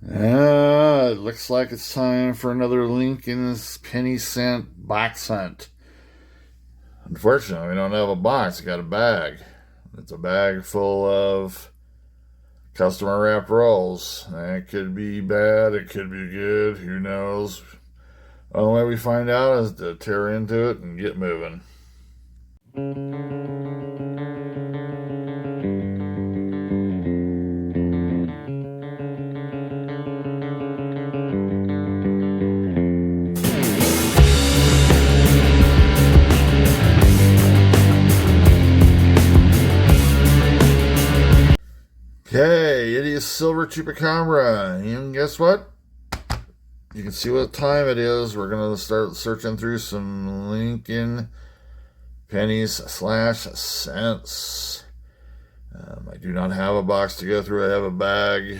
It looks like it's time for another Lincoln's penny cent box hunt. Unfortunately, we don't have a box. We got a bag. It's a bag full of customer wrap rolls. It could be bad. It could be good. Who knows? The only way we find out is to tear into it and get moving. Okay, it is Silver Chupacabra. And guess what? You can see what time it is. We're going to start searching through some Lincoln pennies/cents. I do not have a box to go through. I have a bag.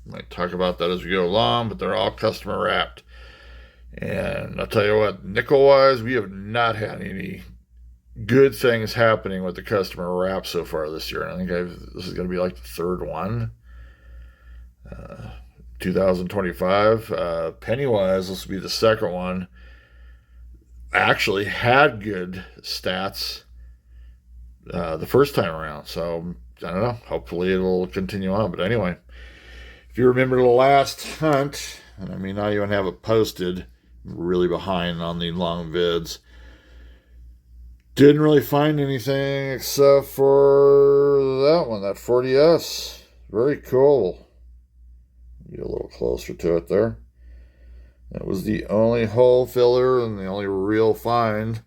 Might talk about that as we go along, but they're all customer wrapped. And I'll tell you what, nickel-wise, we have not had any good things happening with the customer wrap so far this year. And I think this is going to be like the third one. 2025. Pennywise, this will be the second one. Actually had good stats the first time around. So, I don't know. Hopefully it'll continue on. But anyway, if you remember the last hunt, and I may not even have it posted, I'm really behind on the long vids. Didn't really find anything except for that one, that 40S. Very cool. Get a little closer to it there. That was the only hole filler and the only real find.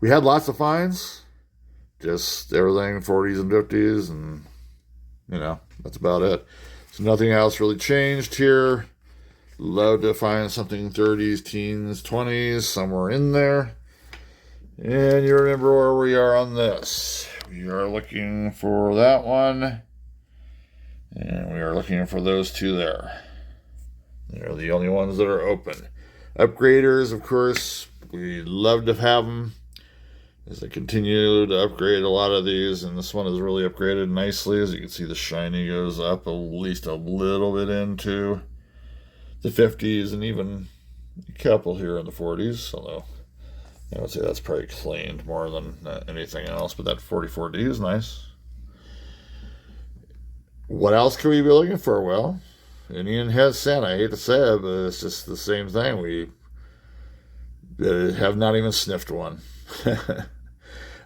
We had lots of finds. Just everything 40s and 50s, and, that's about it. So nothing else really changed here. Love to find something 30s, teens, 20s, somewhere in there. And you remember where we are on this. We are looking for that one. And we are looking for those two there. They're the only ones that are open. Upgraders, of course, we love to have them. As I continue to upgrade a lot of these, and this one is really upgraded nicely. As you can see, the shiny goes up at least a little bit into the 50s and even a couple here in the 40s, although I would say that's probably cleaned more than anything else, but that 44D is nice. What else could we be looking for? Well, Indian Head Santa. I hate to say it, but it's just the same thing. We have not even sniffed one.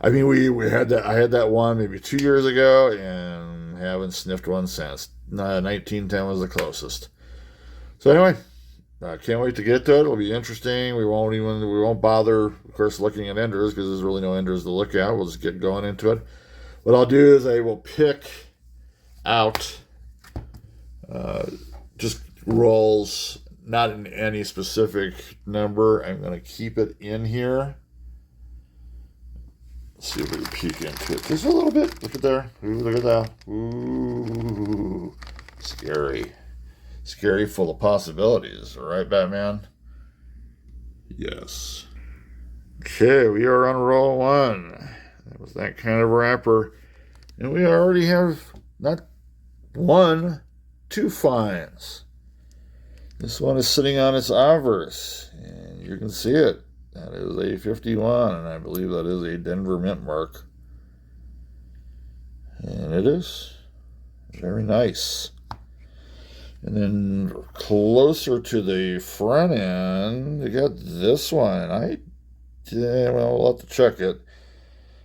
I mean, we had that. I had that one maybe 2 years ago, and haven't sniffed one since. 1910 was the closest. So anyway, I can't wait to get to it. It'll be interesting. We won't bother, of course, looking at enders because there's really no enders to look at. We'll just get going into it. What I'll do is I will pick out just rolls, not in any specific number. I'm going to keep it in here. Let's see if we can peek into it just a little bit. Look at there. Ooh, look at that. Ooh, scary. Scary, full of possibilities. All right, Batman? Yes. Okay, we are on roll one. That was that kind of wrapper. And we already have not one, two finds. This one is sitting on its obverse, and you can see it. That is a 51, and I believe that is a Denver mint mark. And it is very nice. And then closer to the front end, you got this one. We'll have to check it.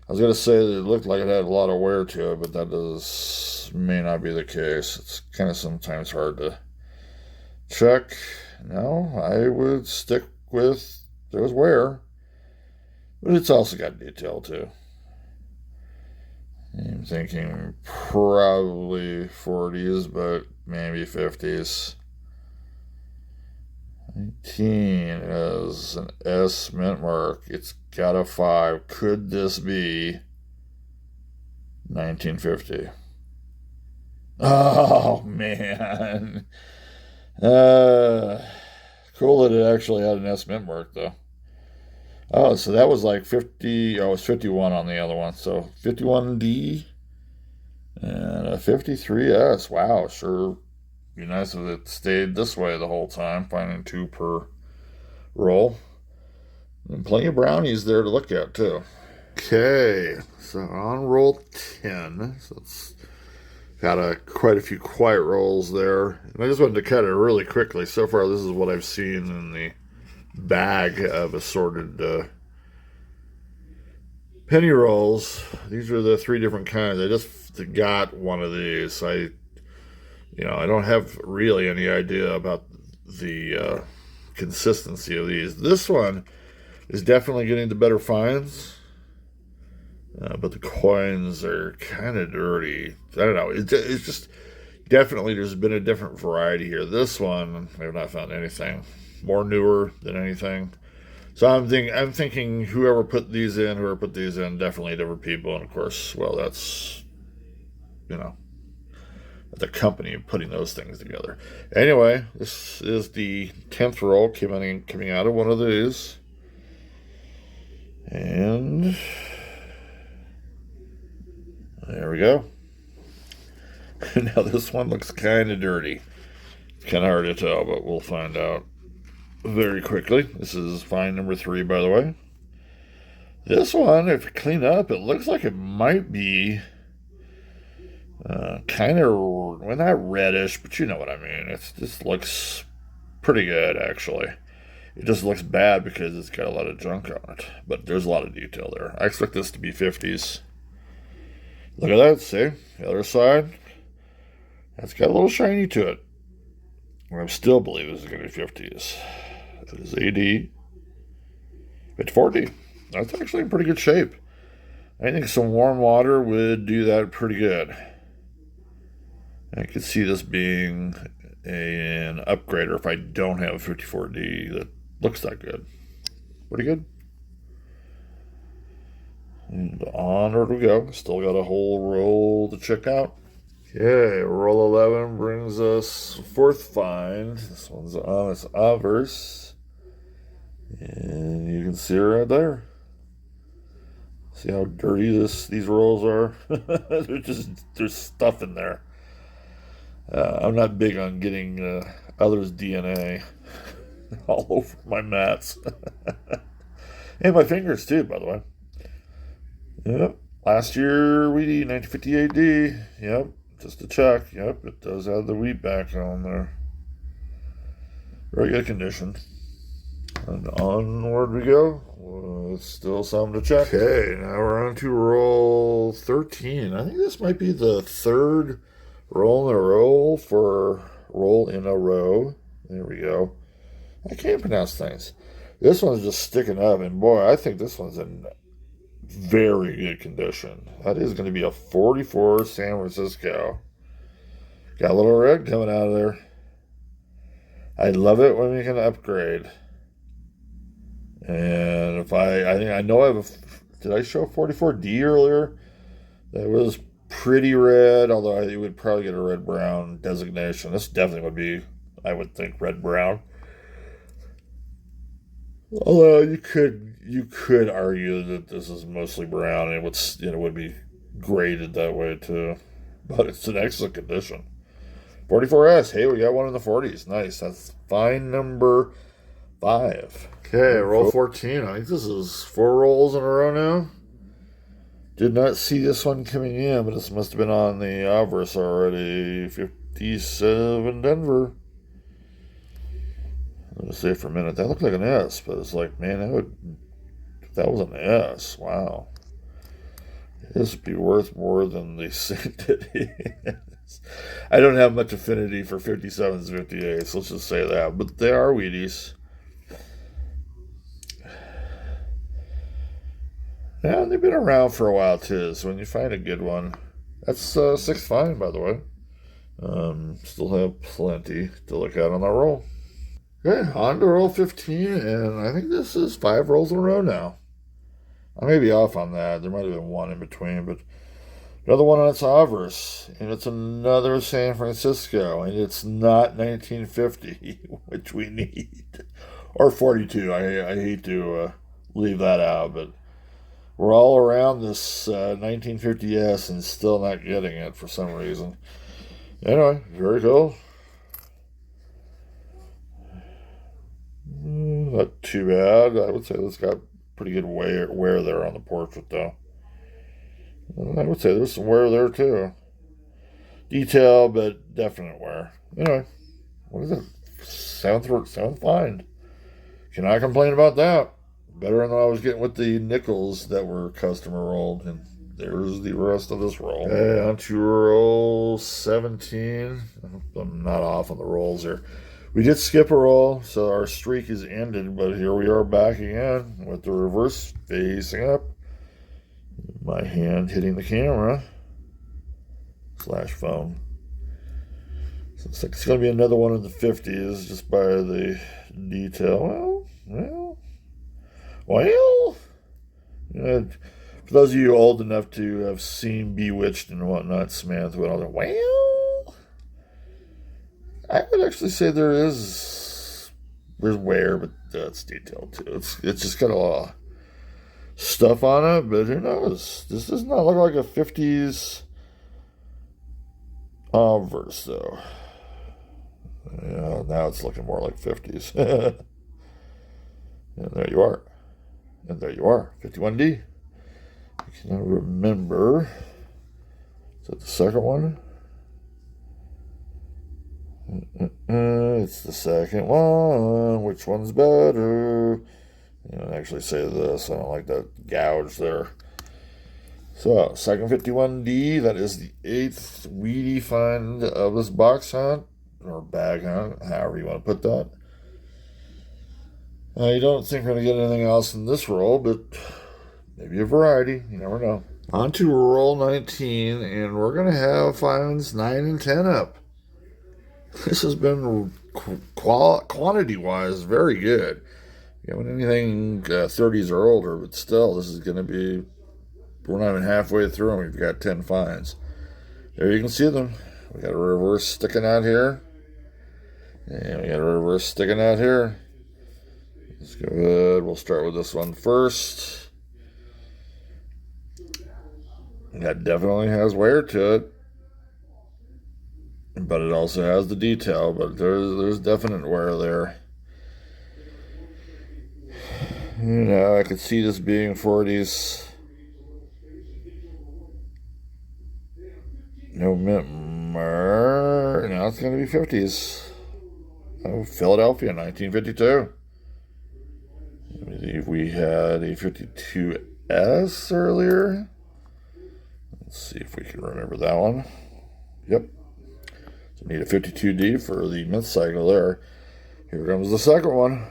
I was going to say that it looked like it had a lot of wear to it, but that may not be the case. It's kind of sometimes hard to check. No, I would stick with there's wear, but it's also got detail too. I'm thinking probably 40s, but maybe 50s. 19 is an S mint mark. It's got a 5. Could this be 1950? Oh, man. Cool that it actually had an S mint mark, though. Oh, so that was like 50. Oh, it was 51 on the other one. So 51D and a 53S. Wow, sure Be nice if it stayed this way the whole time, finding 2 per roll. And plenty of brownies there to look at, too. Okay, so on roll 10, so it's got quite a few quiet rolls there. And I just wanted to cut it really quickly. So far, this is what I've seen in the bag of assorted penny rolls. These are the 3 different kinds. I just got one of these. I don't have really any idea about the consistency of these. This one is definitely getting the better finds, but the coins are kind of dirty. I don't know. It's just definitely there's been a different variety here. This one, I've not found anything more newer than anything. So I'm thinking whoever put these in, definitely different people. And of course, well, that's the company putting those things together. Anyway, this is the 10th roll coming out of one of these. And there we go. Now this one looks kind of dirty. It's kind of hard to tell, but we'll find out very quickly. This is find number 3, by the way. This one, if you clean up, it looks like it might be kind of, well, not reddish, but you know what I mean. It just looks pretty good, actually. It just looks bad because it's got a lot of junk on it. But there's a lot of detail there. I expect this to be 50s. Look at that, see? The other side. That's got a little shiny to it. I still believe this is going to be 50s. It is AD. It's 40. That's actually in pretty good shape. I think some warm water would do that pretty good. I could see this being an upgrader if I don't have 54D that looks that good. Pretty good. And onward we go. Still got a whole roll to check out. Okay, roll 11 brings us 4th find. This one's on its obverse. And you can see her right there. See how dirty these rolls are? There's stuff in there. I'm not big on getting others' DNA all over my mats. And my fingers, too, by the way. Yep. Last year, wheatie, 1958 AD. Yep. Just to check. Yep. It does have the wheat back on there. Very good condition. And onward we go. Still some to check. Okay. Now we're on to roll 13. I think this might be the 3rd roll in a row. There we go. I can't pronounce things. This one's just sticking up, and boy, I think this one's in very good condition. That is going to be a 44 San Francisco. Got a little red coming out of there. I love it when we can upgrade. And if I know I have did I show 44D earlier? That was pretty red, although I would probably get a red-brown designation. This definitely would be, I would think, red-brown. Although you could argue that this is mostly brown, and it would be graded that way too. But it's in excellent condition. 44S. Hey, we got one in the 40s. Nice. That's find number 5. Okay, roll 14. I think this is 4 rolls in a row now. Did not see this one coming in, but this must have been on the obverse already. 57 Denver. I'm going to say for a minute, that looked like an S, but it's like, man, that was an S. Wow. This would be worth more than they said it is. I don't have much affinity for 57s, 58s, let's just say that. But they are Wheaties. Yeah, they've been around for a while, too, so when you find a good one, that's 6th find, by the way. Still have plenty to look at on that roll. Okay, on to roll 15, and I think this is 5 rolls in a row now. I may be off on that. There might have been one in between, but another one on its obverse, and it's another San Francisco, and it's not 1950, which we need. Or 42. I hate to leave that out, but we're all around this 1950S and still not getting it for some reason. Anyway, very cool. Not too bad. I would say this got pretty good wear there on the portrait, though. I would say there's some wear there, too. Detail, but definite wear. Anyway, what is it? Seventh find. Cannot complain about that. Better than I was getting with the nickels that were customer rolled. And there's the rest of this roll. Okay, on to roll 17. I'm not off on the rolls here. We did skip a roll, so our streak is ended, but here we are back again with the reverse facing up. My hand hitting the camera / phone. So it's like it's going to be another one in the 50s just by the detail. Well. For those of you old enough to have seen Bewitched and whatnot, Samantha went on there, well, I would actually say there's wear, but that's detailed too. It's just got a lot of stuff on it, but who knows? This does not look like a 50s verse, though. Yeah, now it's looking more like 50s. And there you are. 51D. I cannot remember. Is that the second one? It's the second one. Which one's better? You don't actually say this. I don't like that gouge there. So, second 51D. That is the 8th wheatie find of this box hunt. Or bag hunt. However you want to put that. I don't think we're going to get anything else in this roll, but maybe a variety. You never know. On to roll 19, and we're going to have finds 9 and 10 up. This has been, quantity-wise, very good. You know, anything 30s or older, but still, this is going to be, we're not even halfway through, and we've got 10 finds. There you can see them. We got a reverse sticking out here, and we got a reverse sticking out here. That's good. We'll start with this one first. That definitely has wear to it, but it also has the detail. But there's definite wear there. You know, I could see this being 40s. November. Now it's going to be 50s. Oh, Philadelphia, 1952. I believe we had a 52S earlier. Let's see if we can remember that one. Yep. So we need a 52D for the myth cycle there. Here comes the second one.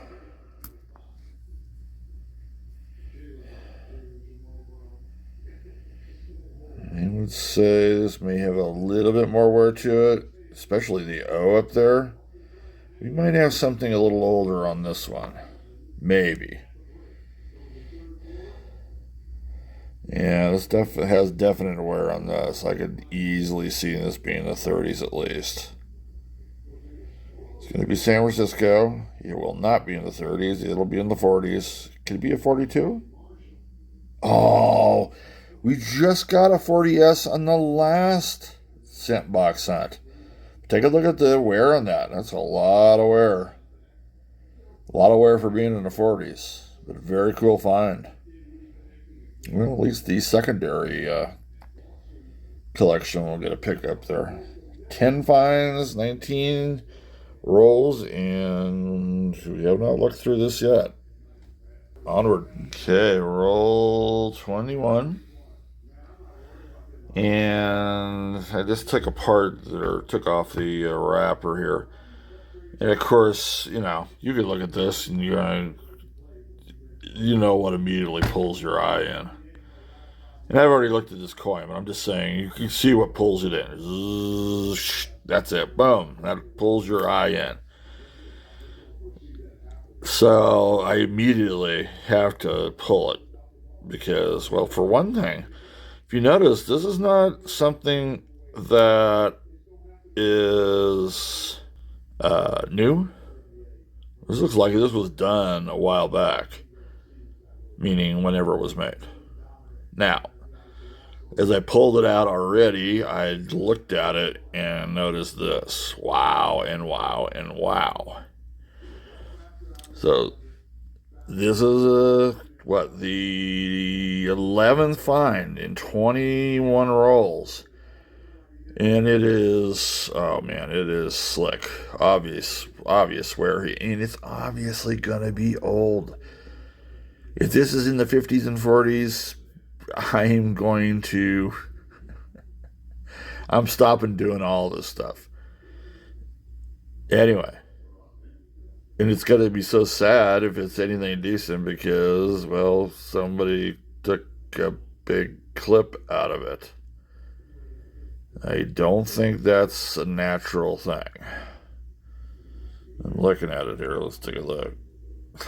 I would say this may have a little bit more wear to it, especially the O up there. We might have something a little older on this one. Maybe. Yeah, this has definite wear on this. I could easily see this being the 30s at least. It's going to be San Francisco. It will not be in the 30s. It'll be in the 40s. Could it be a 42? Oh, we just got a 40S on the last scent box hunt. Take a look at the wear on that. That's a lot of wear. A lot of wear for being in the 40s. But a very cool find. Well, at least the secondary collection will get a pickup there. 10 finds, 19 rolls, and we have not looked through this yet. Onward. Okay, roll 21. And I just took took off the wrapper here. And of course, you know, you could look at this and you know what immediately pulls your eye in. And I've already looked at this coin, but I'm just saying, you can see what pulls it in. That's it. Boom. That pulls your eye in. So I immediately have to pull it. Because, well, for one thing, if you notice, this is not something that is new. This looks like this was done a while back. Meaning whenever it was made. Now, as I pulled it out already, I looked at it and noticed this. Wow, and wow, and wow. So, This is the 11th find in 21 rolls. And it is, oh man, it is slick. Obvious and it's obviously gonna be old. If this is in the 50s and 40s, I'm stopping doing all this stuff. Anyway, and it's gonna be so sad if it's anything decent because, well, somebody took a big clip out of it. I don't think that's a natural thing. I'm looking at it here. Let's take a look.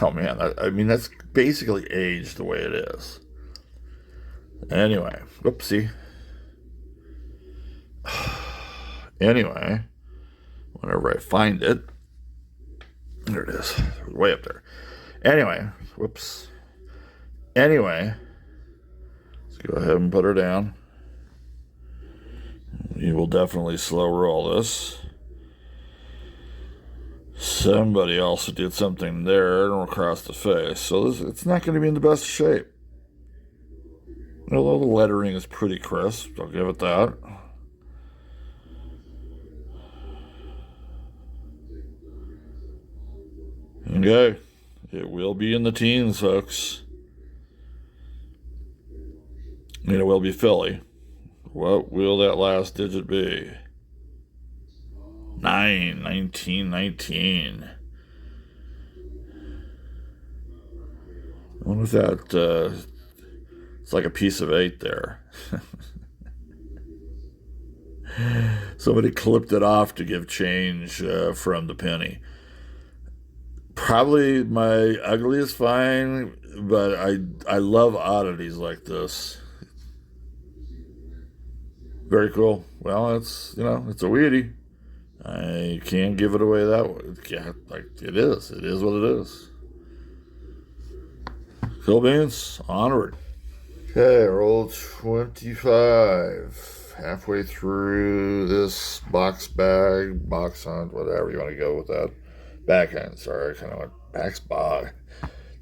Oh man, I mean that's basically aged the way it is. Anyway, whoopsie. Anyway, whenever I find it, there it is, way up there. Anyway, whoops. Anyway, let's go ahead and put her down. You will definitely slow roll this. Somebody also did something there and across the face, so it's not going to be in the best shape. Although the lettering is pretty crisp, I'll give it that. Okay, it will be in the teens, folks. And it will be Philly. What will that last digit be? 9, 19, 19. I wonder if that, it's like a piece of 8 there. Somebody clipped it off to give change from the penny. Probably my ugliest find, but I love oddities like this. Very cool. Well, it's a wheatie. I can't give it away that way. Like it is. It is what it is. Cool beans. Onward. Okay, roll 25. Halfway through this box hunt, whatever you want to go with that. Backhand, sorry. I kind of went bag.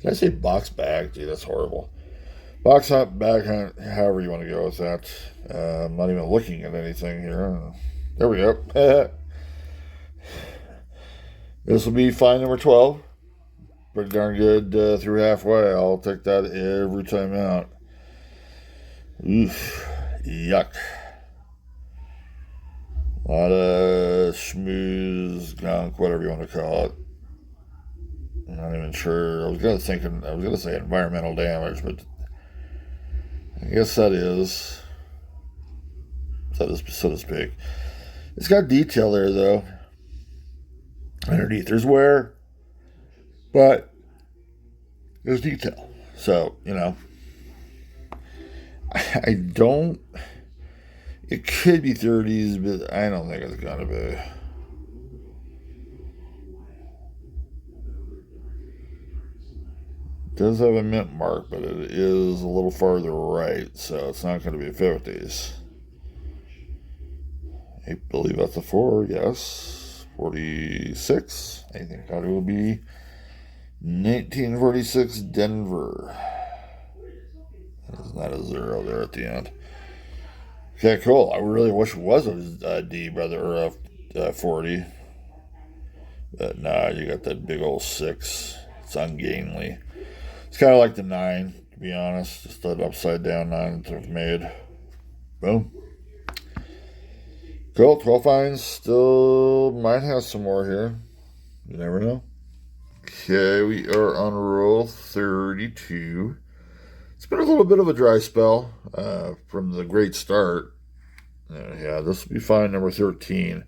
Did I say box bag? Gee, that's horrible. Box hunt, backhand, however you want to go with that. I'm not even looking at anything here. There we go. This will be find number 12. Pretty darn good through halfway. I'll take that every time out. Oof. Yuck. A lot of schmooze, gunk, whatever you want to call it. I'm not even sure. I was gonna say environmental damage, but I guess that is, so to speak. It's got detail there, though. Underneath there's wear, but there's detail. So, I don't, it could be 30s, but I don't think it's gonna be. It does have a mint mark, but it is a little farther right, so it's not going to be 50s. I believe that's a 4, yes. 46. I think that will be 1946 Denver. There's not a 0 there at the end. Okay, cool. I really wish it was a D, brother, or a 40. But nah, you got that big old 6. It's ungainly. It's kind of like the 9, to be honest. Just that upside down 9 that they've made. Boom. Cool. 12 finds. Still might have some more here. You never know. Okay, we are on roll 32. It's been a little bit of a dry spell from the great start. Yeah, this will be find number 13.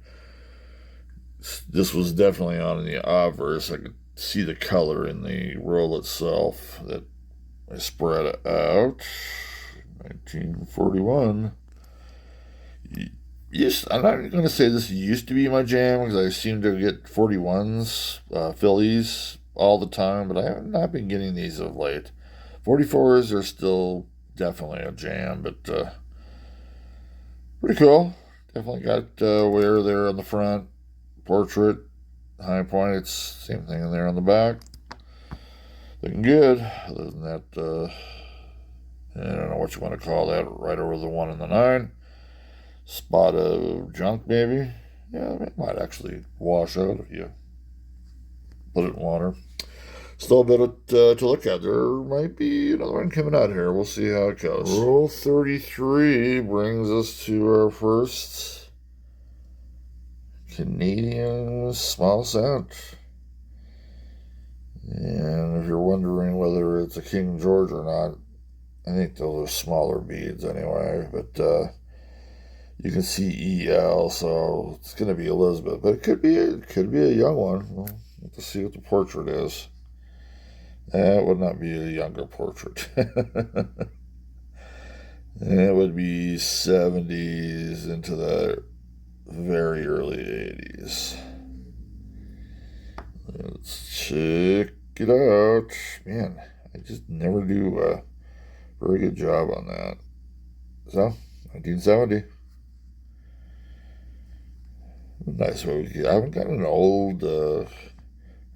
This was definitely on in the obverse. I could see the color in the roll itself that I spread it out. 1941. Yes, I'm not going to say this used to be my jam because I seem to get 41s, Phillies all the time, but I have not been getting these of late. 44s are still definitely a jam, but pretty cool. Definitely got wear there on the front. Portrait, high point, it's same thing in there on the back. Looking good. Other than that, I don't know what you want to call that. Right over the 1 and the 9. Spot of junk, maybe. Yeah, it might actually wash out if you put it in water. Still a bit to look at. There might be another one coming out here. We'll see how it goes. Roll 33 brings us to our first Canadian small cent. And if you're wondering whether it's a King George or not, I think those are smaller beads anyway. But you can see EL, so it's going to be Elizabeth. But it could be a young one. We'll have to see what the portrait is. It would not be a younger portrait. It would be 70s into the very early 80s. Let's check it out. Man, I just never do a very good job on that. So, 1970. Nice. I haven't gotten an old, or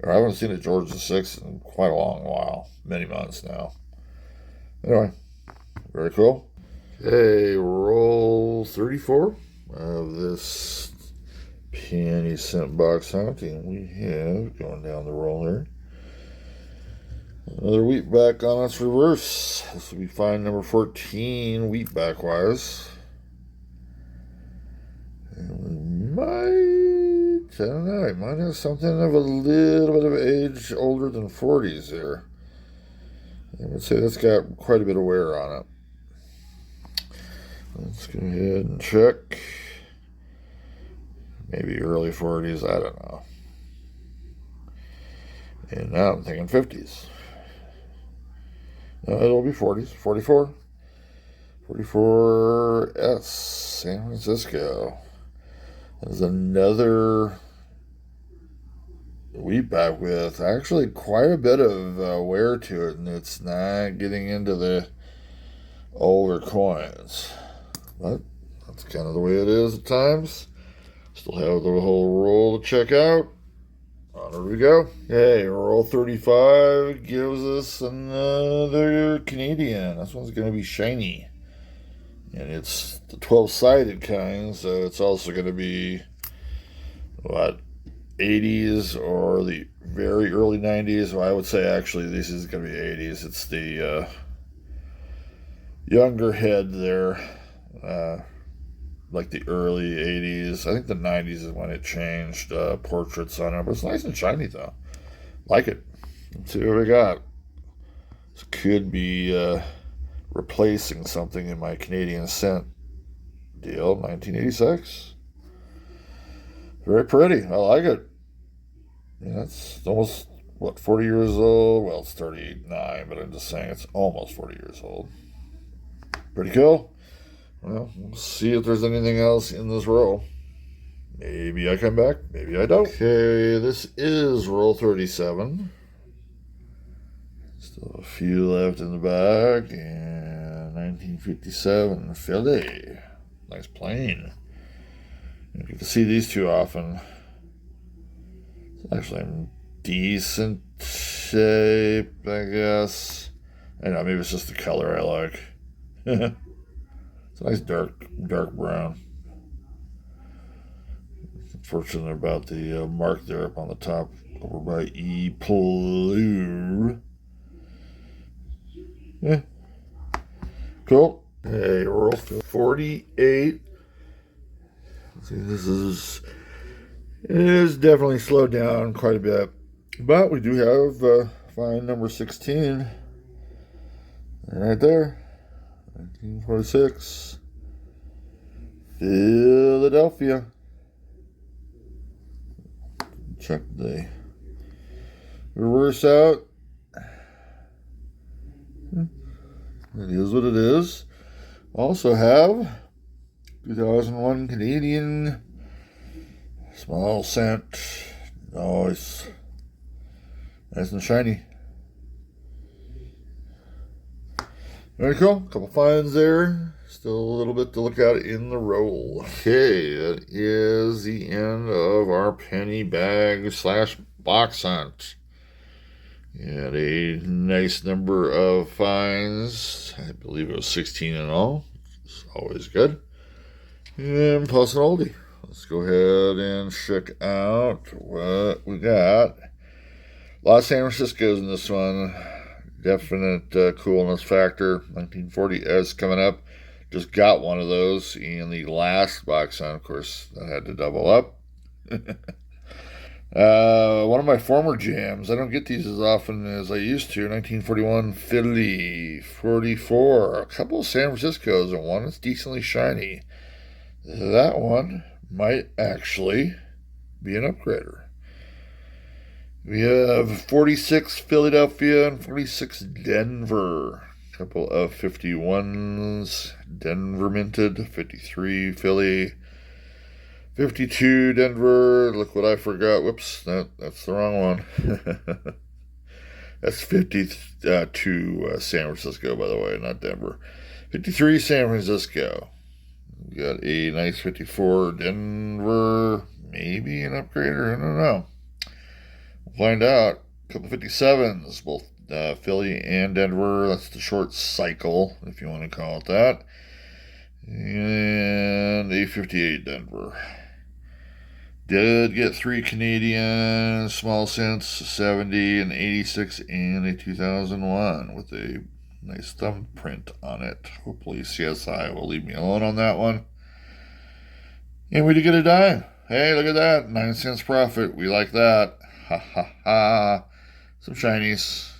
I haven't seen a George VI in quite a long while. Many months now. Anyway, very cool. Okay, roll 34 of this penny cent box hunting. We have, going down the roll here, another wheat back on its reverse. This will be find number 14, wheat back wise. And we might, I don't know, it might have something of a little bit of age older than 40s there. I would say that's got quite a bit of wear on it. Let's go ahead and check. Maybe early 40s, I don't know. And now I'm thinking 50s. No, it'll be 40s. 44. 44S, San Francisco. There's another wheat back with actually quite a bit of wear to it, and it's not getting into the older coins. But that's kind of the way it is at times. Still have the whole roll to check out. On we go. Hey, roll 35 gives us another Canadian. This one's going to be shiny. And it's the 12-sided kind, so it's also going to be, what, 80s or the very early 90s. Well, I would say actually this is going to be 80s. It's the younger head there, like the early 80s. I think the 90s is when it changed portraits on it. But it's nice and shiny, though. Like it. Let's see what we got. This could be replacing something in my Canadian cent deal. 1986. Very pretty. I like it. Yeah, it's almost, what, 40 years old? Well, it's 39, but I'm just saying it's almost 40 years old. Pretty cool. Well, we'll see if there's anything else in this roll. Maybe I come back, maybe I don't. Okay, this is roll 37. Still a few left in the back, and 1957 Philly. Nice plane. You get to see these too often. It's actually in decent shape, I guess. I know, maybe it's just the color I like. It's a nice dark brown. Unfortunate about the mark there up on the top over by E. Blue. Yeah. Cool. Hey, roll 48. See, it is definitely slowed down quite a bit. But we do have find number 16. Right there. 1946. Philadelphia. Check the reverse out. It is what it is. Also have 2001 Canadian small cent. Nice. Nice and shiny. Very cool. Couple finds there. Still a little bit to look at in the roll. Okay, that is the end of our penny bag / box hunt. And a nice number of finds. I believe it was 16 in all. It's always good. And plus an oldie. Let's go ahead and check out what we got. A lot of San Francisco's in this one. Definite coolness factor. 1940S coming up. Just got one of those in the last box on. Of course, I had to double up. One of my former jams. I don't get these as often as I used to. 1941 Philly 44. A couple of San Francisco's and one is decently shiny. That one might actually be an upgrader. We have 46 Philadelphia and 46 Denver. A couple of 51s. Denver minted. 53 Philly. 52 Denver. Look what I forgot. Whoops, that's the wrong one. That's 52 San Francisco, by the way, not Denver. 53 San Francisco. We got a nice 54 Denver. Maybe an upgrader. I don't know. We'll find out. A couple 57s, both Philly and Denver. That's the short cycle, if you want to call it that. And a 58 Denver. Did get 3 Canadian small cents, 70, an 86, and a 2001 with a nice thumbprint on it. Hopefully CSI will leave me alone on that one. And we did get a dime. Hey, look at that. 9 cents profit. We like that. Ha ha ha. Some shinies.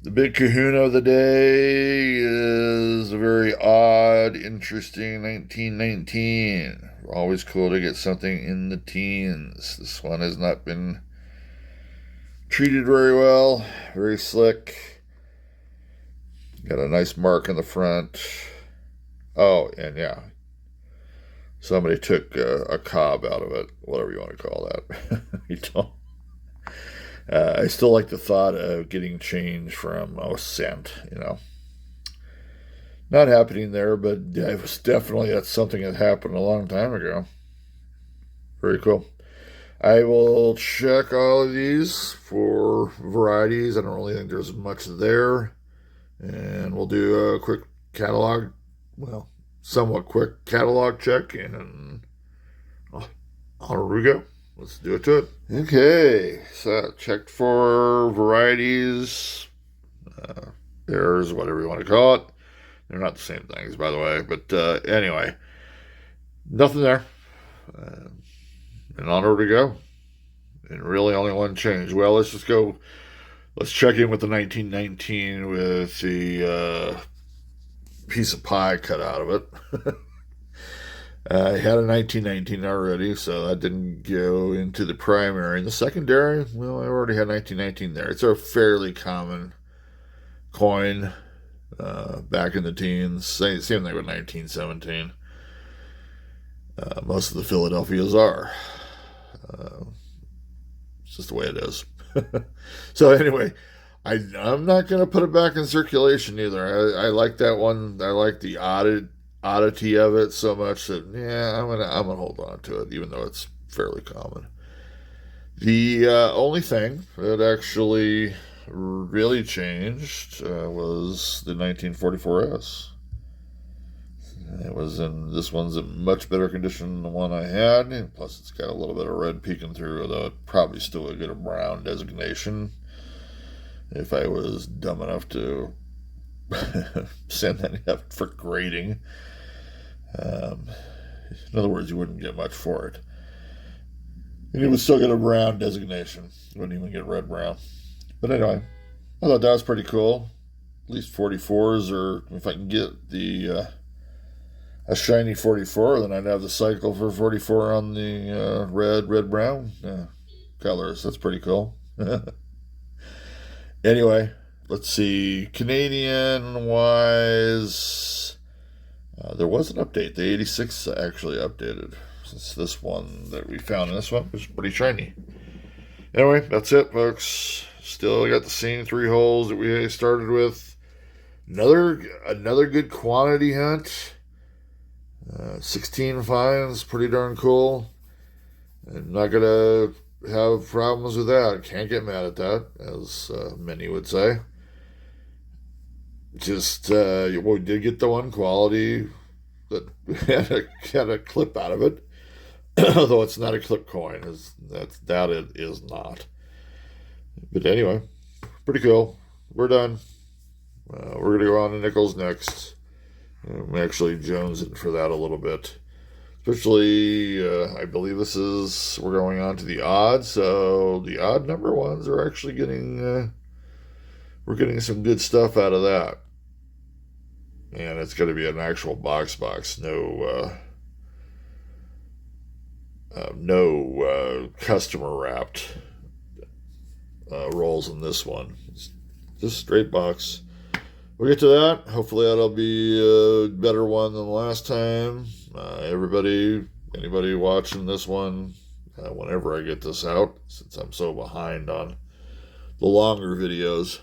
The big kahuna of the day is a very odd, interesting 1919. Always cool to get something in the teens. This one has not been treated very well. Very slick. Got a nice mark in the front. Oh, and yeah. Somebody took a cob out of it. Whatever you want to call that. You don't. I still like the thought of getting change from a cent, you know. Not happening there, but it was definitely that's something that happened a long time ago. Very cool. I will check all of these for varieties. I don't really think there's much there. And we'll do a quick catalog, well, somewhat quick catalog check. And on we go. Let's do it to it. Okay, so checked for varieties. There's whatever you want to call it. They're not the same things, by the way. But anyway, nothing there. And onward we go. And really only one change. Well, let's just go. Let's check in with the 1919 with the piece of pie cut out of it. I had a 1919 already, so that didn't go into the primary. And the secondary, well, I already had 1919 there. It's a fairly common coin. Back in the teens. Same thing with 1917. Most of the Philadelphias are. It's just the way it is. So anyway, I'm not going to put it back in circulation either. I like that one. I like the oddity of it so much that I'm gonna hold on to it, even though it's fairly common. The only thing that actually really changed was the 1944S. This one's in much better condition than the one I had, and plus it's got a little bit of red peeking through, although it probably still would get a brown designation if I was dumb enough to send that up for grading. In other words, you wouldn't get much for it. And it would still get a brown designation. You wouldn't even get red brown. But anyway, I thought that was pretty cool. At least 44s, or if I can get a shiny 44, then I'd have the cycle for 44 on the red-brown colors. That's pretty cool. Anyway, let's see. Canadian-wise, there was an update. The 86 actually updated. Since this one that we found in this one was pretty shiny. Anyway, that's it, folks. Still got the same 3 holes that we started with. Another good quantity hunt. 16 finds, pretty darn cool. I'm not gonna have problems with that. Can't get mad at that, as many would say. Just we did get the one quality that had a clip out of it, although it's not a clip coin. That it is not. But anyway, pretty cool. We're done. We're gonna go on to nickels next. I'm actually jonesing for that a little bit. Especially, I believe we're going on to the odd, so the odd number ones are actually we're getting some good stuff out of that. And it's going to be an actual box, no customer wrapped rolls in this one. It's just straight box. We'll get to that. Hopefully that'll be a better one than the last time. Anybody watching this one, whenever I get this out, since I'm so behind on the longer videos,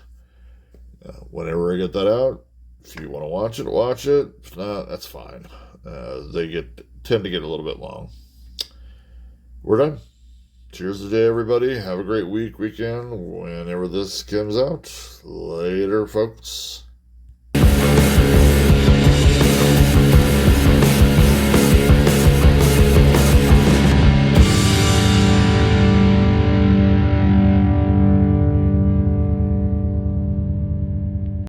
whenever I get that out, if you want to watch it, watch it. If not, that's fine. They tend to get a little bit long. We're done. Cheers today, everybody. Have a great weekend, whenever this comes out. Later, folks.